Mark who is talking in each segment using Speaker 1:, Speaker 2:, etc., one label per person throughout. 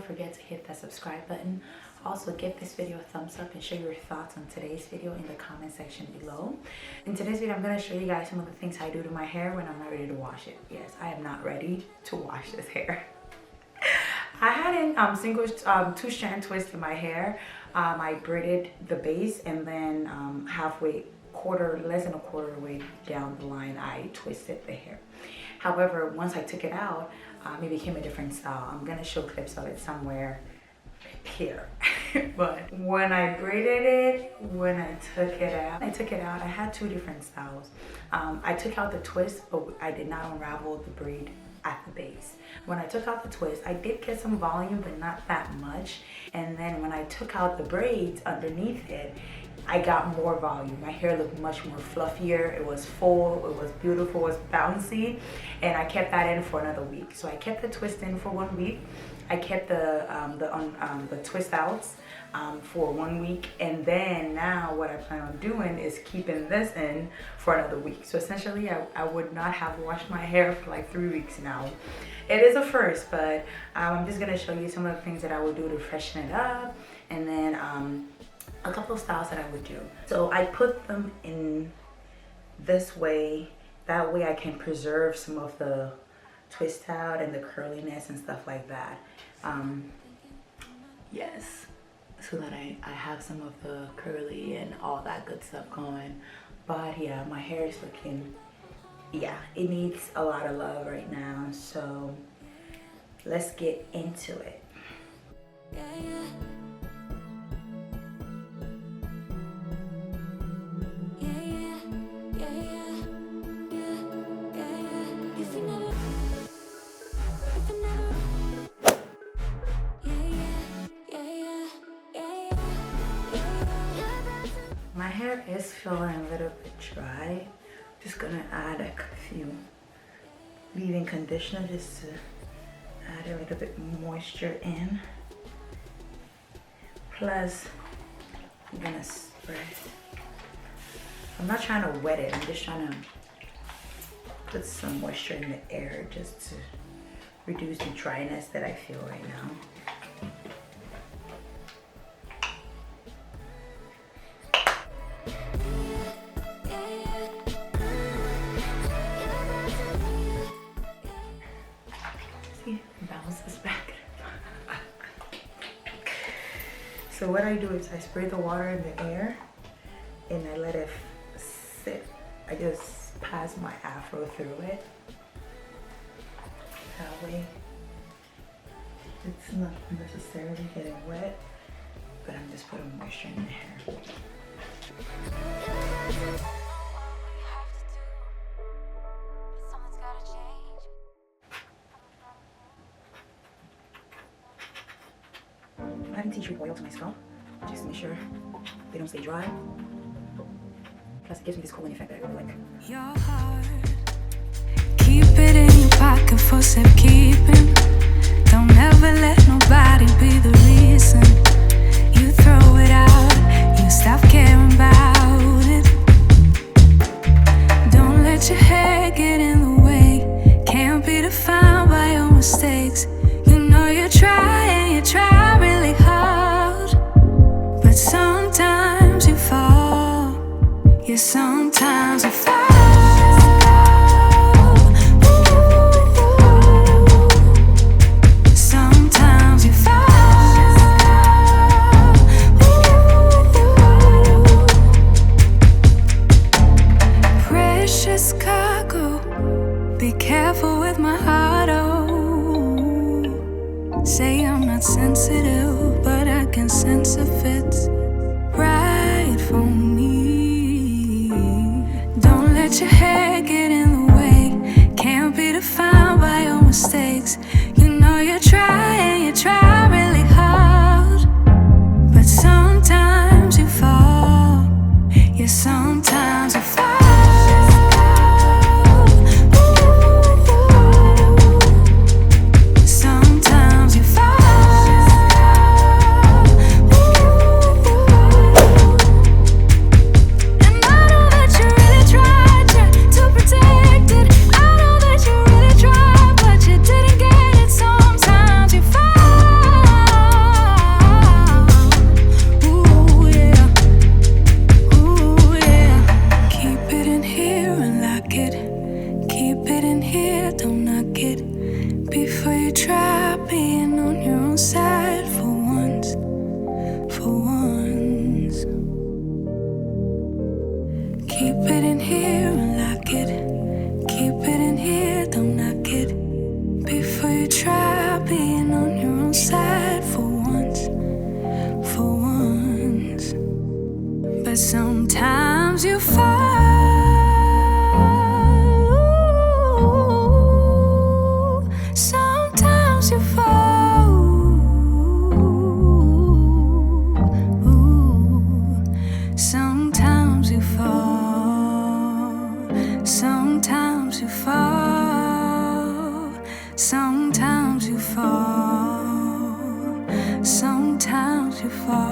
Speaker 1: don't forget to hit that subscribe button. Also, give this video a thumbs up and share your thoughts on today's video in the comment section below. In today's video, I'm going to show you guys some of the things I do to my hair when I'm not ready to wash it. Yes, I am not ready to wash this hair. I had a two strand twist in my hair. I braided the base, and then less than a quarter way down the line, I twisted the hair. However, once I took it out, it became a different style. I'm gonna show clips of it somewhere here. But when I braided it, when I took it out, I had two different styles. I took out the twist, but I did not unravel the braid at the base. When I took out the twist, I did get some volume, but not that much. And then when I took out the braids underneath it, I got more volume. My hair looked much more fluffier. It was full, it was beautiful, it was bouncy, and I kept that in for another week. So I kept the twist in for 1 week. I kept the twist outs for 1 week, and then now what I plan on doing is keeping this in for another week. So essentially, I would not have washed my hair for like 3 weeks now. It is a first, but I'm just gonna show you some of the things that I would do to freshen it up, and then a couple of styles that I would do. So I put them in this way. That way I can preserve some of the twist out and the curliness and stuff like that. Yes, so that I have some of the curly and all that good stuff going. But yeah, my hair is looking, yeah, it needs a lot of love right now. So let's get into it. My hair is feeling a little bit dry. Just gonna add a few leave-in conditioner just to add a little bit moisture in. Plus, I'm gonna spray. I'm not trying to wet it, I'm just trying to put some moisture in the air just to reduce the dryness that I feel right now. Bounces back. So what I do is I spray the water in the air and I let it sit. I just pass my afro through it. That way it's not necessarily getting wet, but I'm just putting moisture in the hair. I'm adding tea tree oil to my scalp just to make sure they don't stay dry. Plus it gives me this cooling effect that I really like. Your heart, keep it in your pocket for safekeeping. Don't ever let nobody be the reason you throw it out, you stop caring about it. Don't let your hair get in the way, can't be defined by your mistakes. You know you try and you try really hard, but sometimes you fall. Yeah, sometimes you fall. Sometimes you fall. Precious cargo, be careful with my heart, oh. Say I'm not sensitive, but I can sense if it's right for me. Don't but sometimes you fall. Sometimes you fall. Sometimes you fall. Sometimes you fall. Sometimes you fall. Sometimes you fall.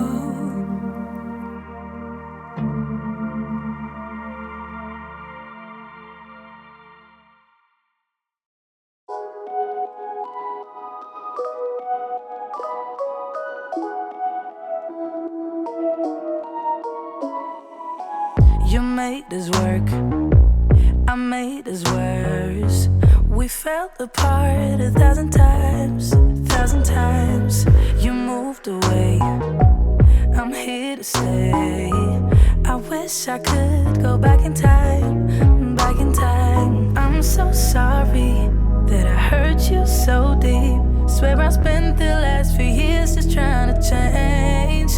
Speaker 1: You made us work, I made us worse. We fell apart 1,000 times, 1,000 times. You moved away, I'm here to stay. I wish I could go back in time, back in time. I'm so sorry that I hurt you so deep. Swear I spent the last few years just trying to change.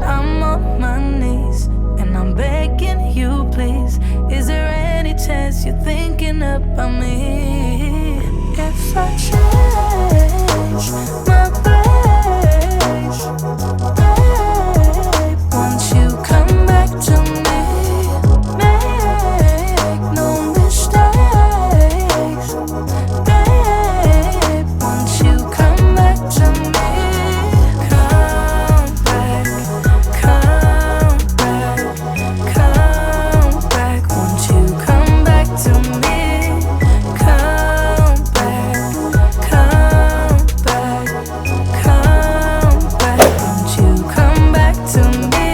Speaker 1: I'm on my knees and I'm begging you, please. Is there any chance you're thinking about me? If I change my ways, babe, won't you come back to me? Make no mistakes, babe, won't you come back to me? Come back, come back, come back, won't you come back to me? Come back, come back, come back, won't you come back to me?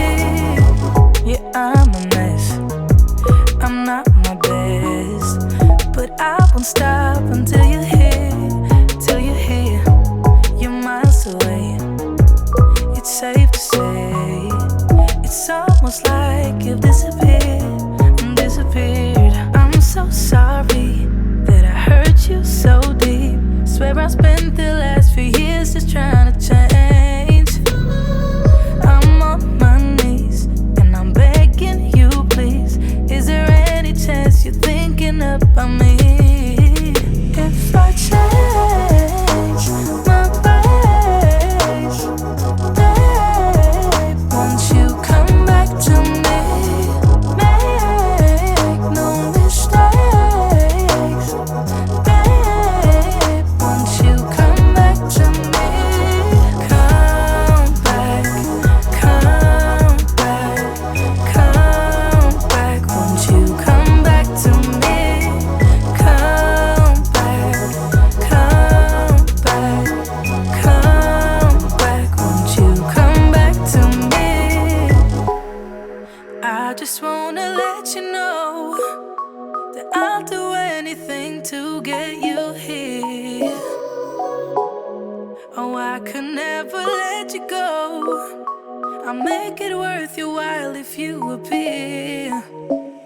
Speaker 1: Yeah, I'm a mess, I'm not my best, but I won't stop until you're here, till you're here. You're miles away, it's safe to say. It's almost like you've disappeared, disappeared. I'm so sorry that I hurt you so deep. Swear I spent the last few years just trying to change. I'm on my knees and I'm begging you, please. Is there any chance you're thinking about me? If I change my ways, babe, won't you come back to me? Make no mistakes, babe, won't you come back to me? Come back, come back, come back, won't you come back to me? Come back, come back, come back, won't you come back to me? I just wanna let you know that I'll do anything to get you here. Oh, I could never let you go. I'll make it worth your while if you appear.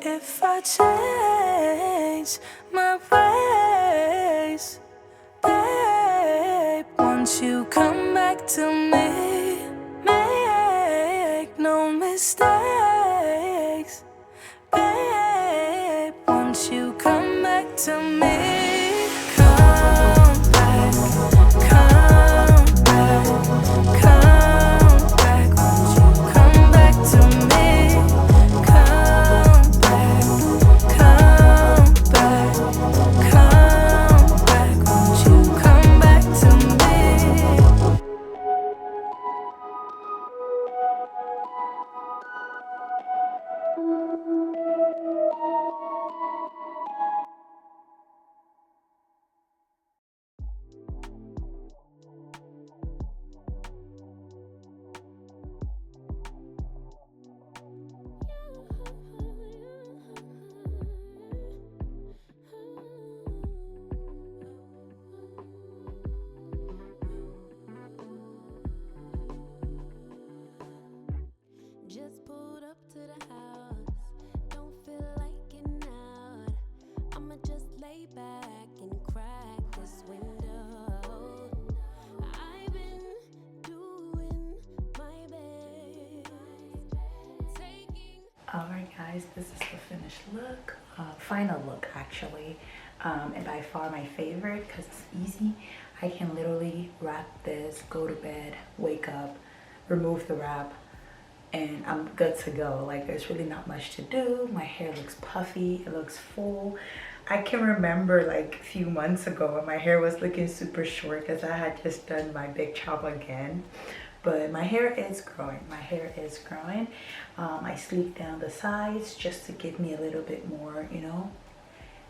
Speaker 1: If I change my ways, babe, won't you come back to me? Make no mistakes, babe, won't you come back to me? Come back, come back, come back, won't you come back to me? Come back, come back, come back, won't you come back to me? Alright guys, this is the finished look, final look actually, and by far my favorite because it's easy. I can literally wrap this, go to bed, wake up, remove the wrap, and I'm good to go. Like, there's really not much to do. My hair looks puffy, it looks full. I can remember like a few months ago when my hair was looking super short because I had just done my big chop again. But my hair is growing. My hair is growing. I sleek down the sides just to give me a little bit more, you know,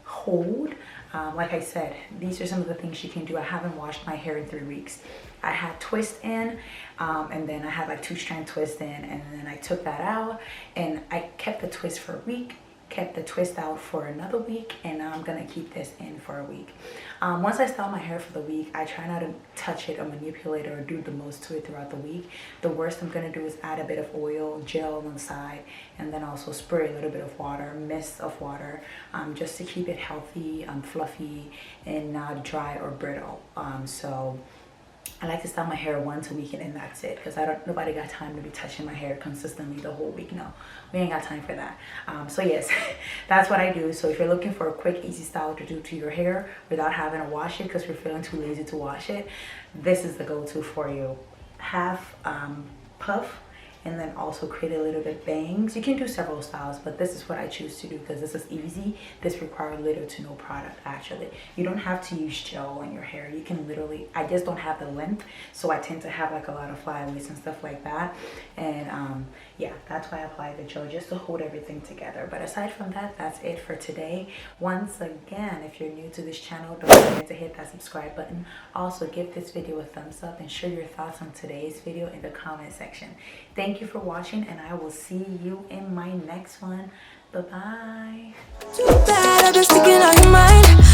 Speaker 1: hold. Like I said, these are some of the things you can do. I haven't washed my hair in 3 weeks. I had twist in, and then I had like 2 strand twist in, and then I took that out and I kept the twist for a week, kept the twist out for another week, and now I'm gonna keep this in for a week. Once I style my hair for the week, I try not to touch it or manipulate it or do the most to it throughout the week. The worst I'm gonna do is add a bit of oil, gel on the side, and then also spray a little bit of water, mist of water, just to keep it healthy, fluffy, and not dry or brittle. So I like to style my hair once a week and that's it, because nobody got time to be touching my hair consistently the whole week. No, we ain't got time for that. So yes, that's what I do. So if you're looking for a quick, easy style to do to your hair without having to wash it because you're feeling too lazy to wash it, this is the go-to for you. Half puff, and then also create a little bit bangs. You can do several styles, but this is what I choose to do because this is easy. This requires little to no product actually. You don't have to use gel on your hair. You can literally, I just don't have the length, so I tend to have like a lot of flyaways and stuff like that. And yeah, that's why I apply the gel, just to hold everything together. But aside from that, that's it for today. Once again, if you're new to this channel, don't forget to hit that subscribe button. Also give this video a thumbs up and share your thoughts on today's video in the comment section. Thank you for watching, and I will see you in my next one. Bye bye.
Speaker 2: Too bad I've been sticking on your mind.